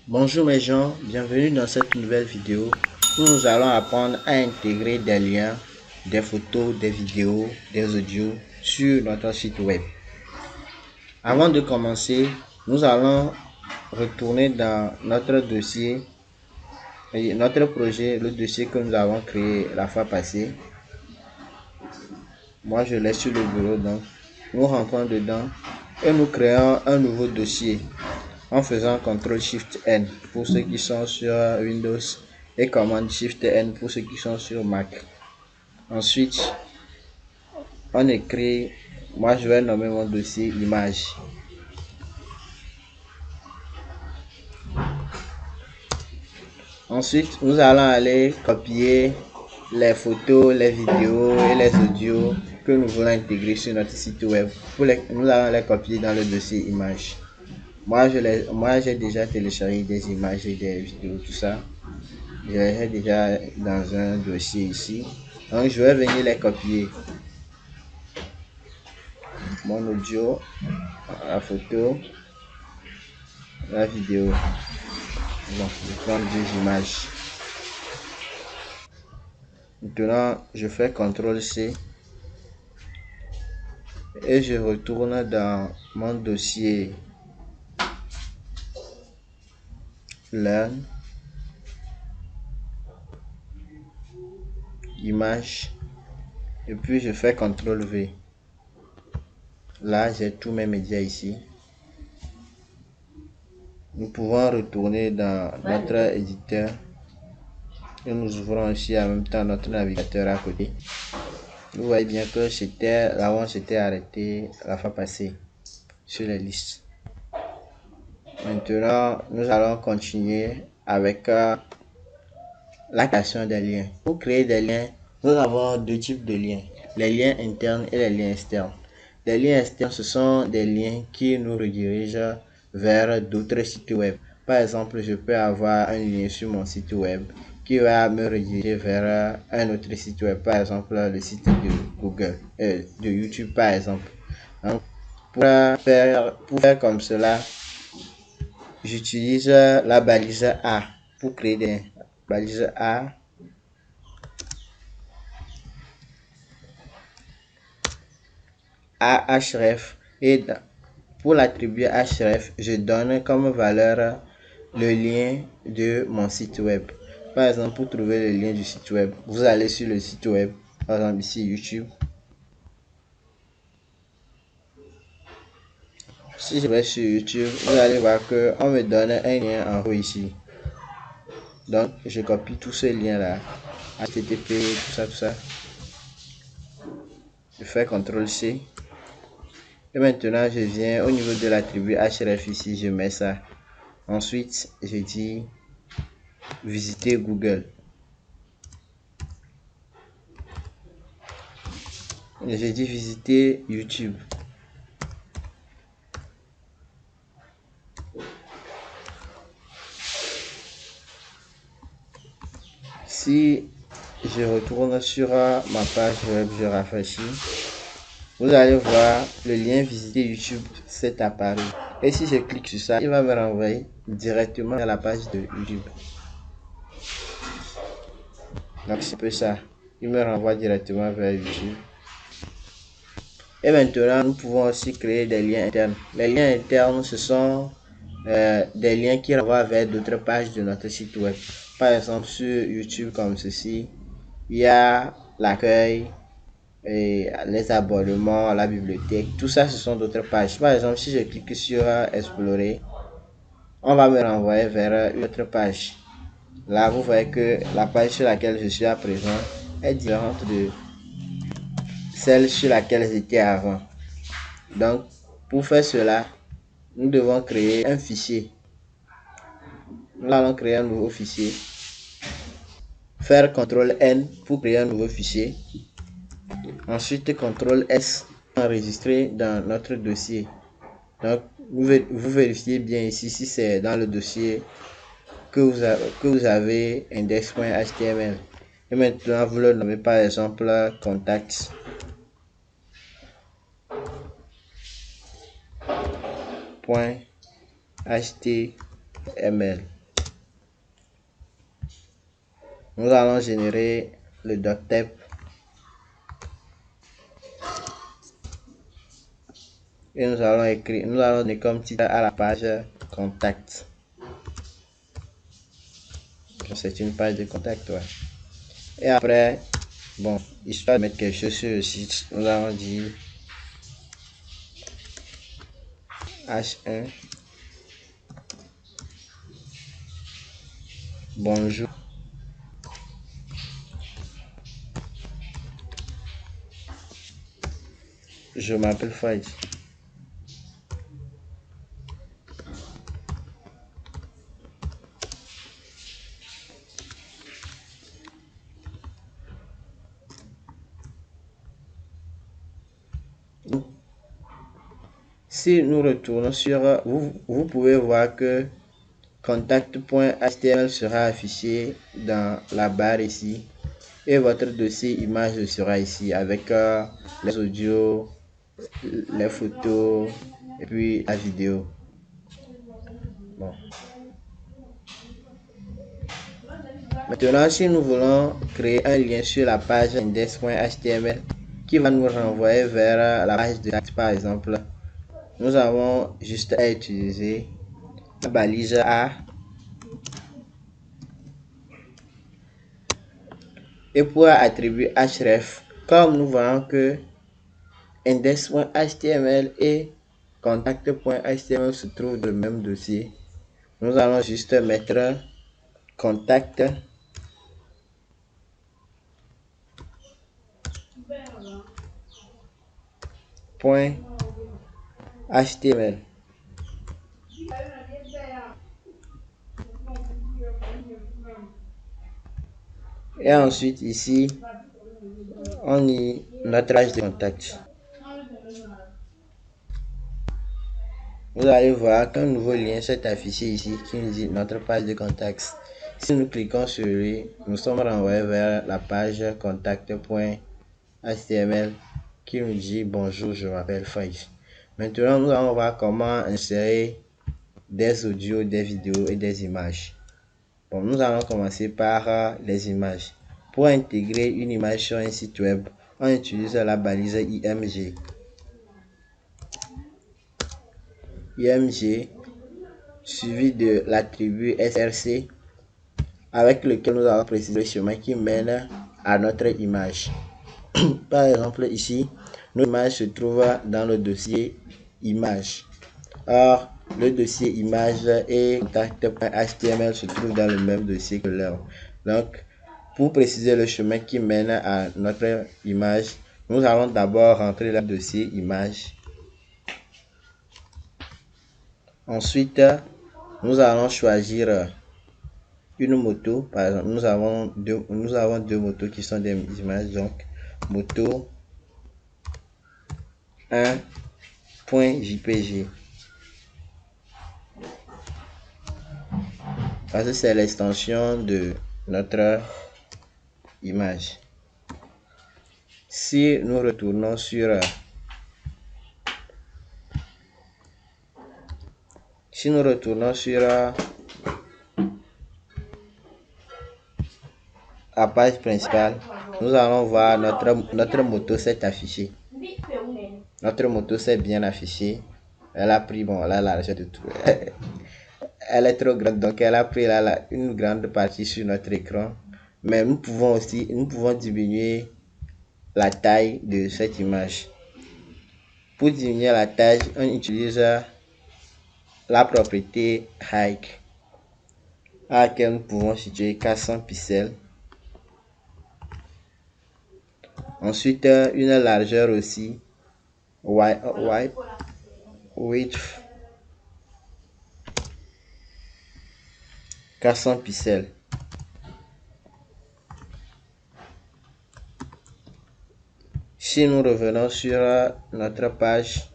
Bonjour mes gens, bienvenue dans cette nouvelle vidéo où nous allons apprendre à intégrer des liens, des photos, des vidéos, des audios sur notre site web. Avant de commencer, nous allons retourner dans notre dossier, notre projet, le dossier que nous avons créé la fois passée. Moi je l'ai sur le bureau, donc nous rentrons dedans et nous créons un nouveau dossier en faisant CTRL-SHIFT-N pour ceux qui sont sur Windows et Command-SHIFT-N pour ceux qui sont sur Mac. Ensuite, on écrit, moi je vais nommer mon dossier image. Ensuite, nous allons aller copier les photos, les vidéos et les audios que nous voulons intégrer sur notre site web. Nous allons les copier dans le dossier image. Moi j'ai déjà téléchargé des images et des vidéos, tout ça. Je les ai déjà dans un dossier ici. Donc je vais venir les copier. Mon audio, la photo, la vidéo. Donc je prends deux images. Maintenant je fais CTRL-C et je retourne dans mon dossier Learn, image, et puis je fais CTRL-V. Là j'ai tous mes médias ici. Nous pouvons retourner dans notre éditeur et nous ouvrons aussi en même temps notre navigateur à côté. Vous voyez bien que c'était là où on s'était arrêté la fois passée sur les listes. Maintenant, nous allons continuer avec la création des liens. Pour créer des liens, nous avons deux types de liens, les liens internes et les liens externes. Les liens externes, ce sont des liens qui nous redirigent vers d'autres sites web. Par exemple, je peux avoir un lien sur mon site web qui va me rediriger vers un autre site web, par exemple le site de Google, de YouTube par exemple. Donc, pour faire comme cela, j'utilise la balise A pour créer des balises A. À href, et pour l'attribuer href, je donne comme valeur le lien de mon site web. Par exemple, pour trouver le lien du site web, vous allez sur le site web, par exemple ici YouTube. Si je vais sur YouTube, vous allez voir que on me donne un lien en haut ici. Donc je copie tous ces liens là, http, tout ça. Je fais CTRL-C. Et maintenant, je viens au niveau de l'attribut href ici, je mets ça. Ensuite, je dis visiter Google. Je dis visiter YouTube. Si je retourne sur ma page web, je rafraîchis. Vous allez voir le lien visiter YouTube s'est apparu. Et si je clique sur ça, il va me renvoyer directement à la page de YouTube. Donc c'est un peu ça. Il me renvoie directement vers YouTube. Et maintenant, nous pouvons aussi créer des liens internes. Les liens internes, ce sont des liens qui renvoient vers d'autres pages de notre site web. Par exemple, sur YouTube comme ceci, il y a l'accueil, et les abonnements, la bibliothèque, tout ça ce sont d'autres pages. Par exemple, si je clique sur explorer, on va me renvoyer vers une autre page. Là vous voyez que la page sur laquelle je suis à présent est différente de celle sur laquelle j'étais avant. Donc pour faire cela, nous devons créer un fichier. Nous allons créer un nouveau fichier, faire CTRL-N pour créer un nouveau fichier. Ensuite, CTRL-S, enregistrer dans notre dossier. Donc, vous vérifiez bien ici si c'est dans le dossier que vous avez index.html. Et maintenant, vous le nommez par exemple contact. .html. Nous allons générer le doctep. Et nous allons donner comme titre à la page contact. C'est une page de contact, ouais. Et après, bon, histoire de mettre quelque chose sur le site, nous allons dire H1. Bonjour. Je m'appelle Faïs. Si nous retournons sur, vous pouvez voir que contact.html sera affiché dans la barre ici et votre dossier image sera ici avec les audios, les photos et puis la vidéo. Bon. Maintenant, si nous voulons créer un lien sur la page index.html qui va nous renvoyer vers la page de React par exemple, nous avons juste à utiliser la balise A et pour attribuer href, comme nous voyons que index.html et contact.html se trouvent dans le même dossier, nous allons juste mettre contact .html. Et ensuite ici, on y notre page de contact. Vous allez voir qu'un nouveau lien s'est affiché ici qui nous dit notre page de contact. Si nous cliquons sur lui, nous sommes renvoyés vers la page contact.html qui nous dit bonjour, je m'appelle Faïs. Maintenant, nous allons voir comment insérer des audios, des vidéos et des images. Bon, nous allons commencer par les images. Pour intégrer une image sur un site web, on utilise la balise IMG. IMG suivi de l'attribut SRC avec lequel nous allons préciser le chemin qui mène à notre image. Par exemple, ici, notre image se trouve dans le dossier image. Or, le dossier image et contact.html se trouvent dans le même dossier que leur. Donc, pour préciser le chemin qui mène à notre image, nous allons d'abord rentrer le dossier image. Ensuite, nous allons choisir une moto. Par exemple, nous avons deux motos qui sont des images. Donc, moto 1.jpg. Parce que c'est l'extension de notre image. Si nous retournons sur la page principale, nous allons voir notre moto s'est affichée. Notre moto s'est bien affichée. Elle a pris, bon, la largeur de tout. Elle est trop grande, donc elle a pris une grande partie sur notre écran. Mais nous pouvons diminuer la taille de cette image. Pour diminuer la taille, on utilise la propriété height à laquelle nous pouvons situer 400 pixels. Ensuite, une largeur aussi, width 400 pixels. Si nous revenons sur notre page,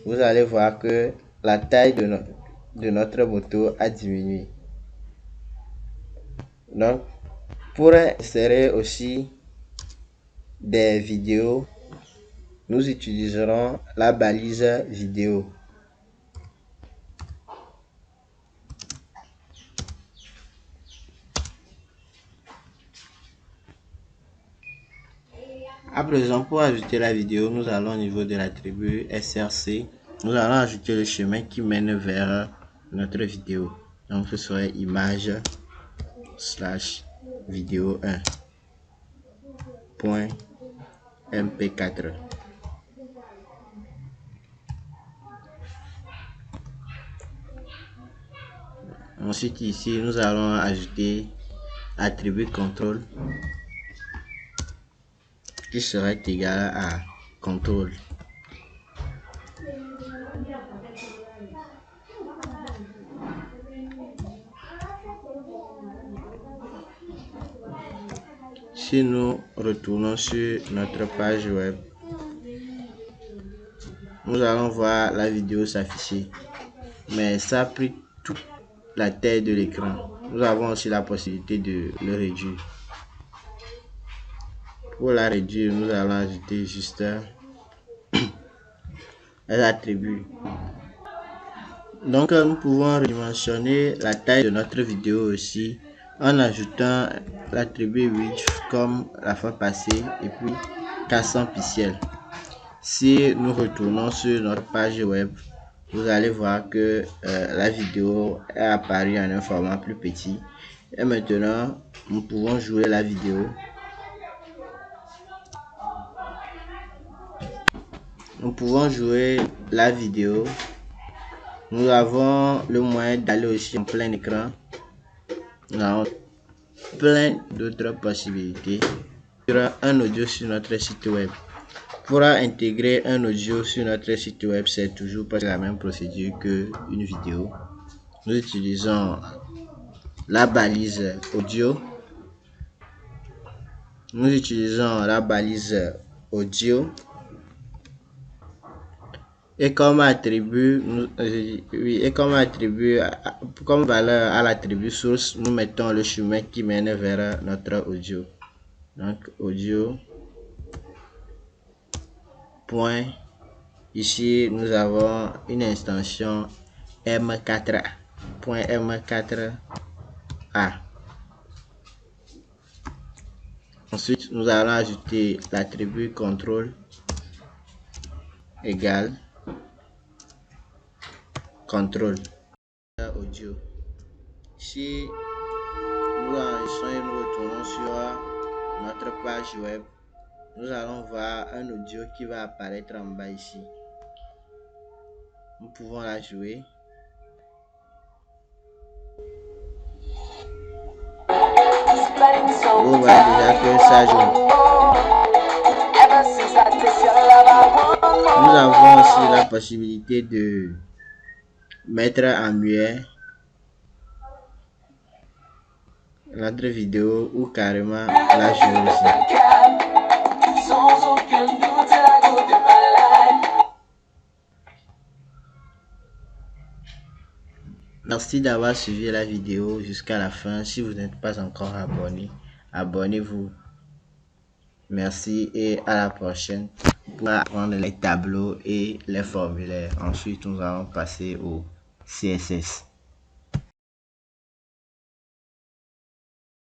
vous allez voir que la taille de notre moto a diminué. Donc, pour insérer aussi des vidéos, nous utiliserons la balise vidéo. présent, pour ajouter la vidéo, nous allons au niveau de l'attribut SRC. Nous allons ajouter le chemin qui mène vers notre vidéo. Donc ce serait image slash vidéo 1 point mp4. Ensuite ici nous allons ajouter attribut contrôle qui serait égal à contrôle. Si nous retournons sur notre page web, nous allons voir la vidéo s'afficher, mais ça a pris toute la taille de l'écran. Nous avons aussi la possibilité de le réduire. Pour la réduire, nous allons ajouter juste les attributs. Donc nous pouvons redimensionner la taille de notre vidéo aussi en ajoutant l'attribut width comme la fois passée et puis 400 pixels. Si nous retournons sur notre page web, vous allez voir que la vidéo est apparue en un format plus petit. Et maintenant, nous pouvons jouer la vidéo. Nous pouvons jouer la vidéo. Nous avons le moyen d'aller aussi en plein écran. Nous avons plein d'autres possibilités. Il y aura un audio sur notre site web. Pour intégrer un audio sur notre site web, c'est toujours pas la même procédure que une vidéo. Nous utilisons la balise audio. Nous utilisons la balise audio. Et comme attribut, comme valeur à l'attribut source, nous mettons le chemin qui mène vers notre audio. Donc audio. Point. Ici, nous avons une extension M4A. Point M4A. Ensuite, nous allons ajouter l'attribut contrôle égal contrôle audio. Si nous enregistrons et nous retournons sur notre page web, nous allons voir un audio qui va apparaître en bas ici. Nous pouvons la jouer. On voit déjà que ça joue. Nous avons aussi la possibilité de mettre en muet notre vidéo ou carrément la jouer aussi. Merci d'avoir suivi la vidéo jusqu'à la fin. Si vous n'êtes pas encore abonné, abonnez-vous. Merci et à la prochaine pour apprendre les tableaux et les formulaires. Ensuite, nous allons passer au CSS.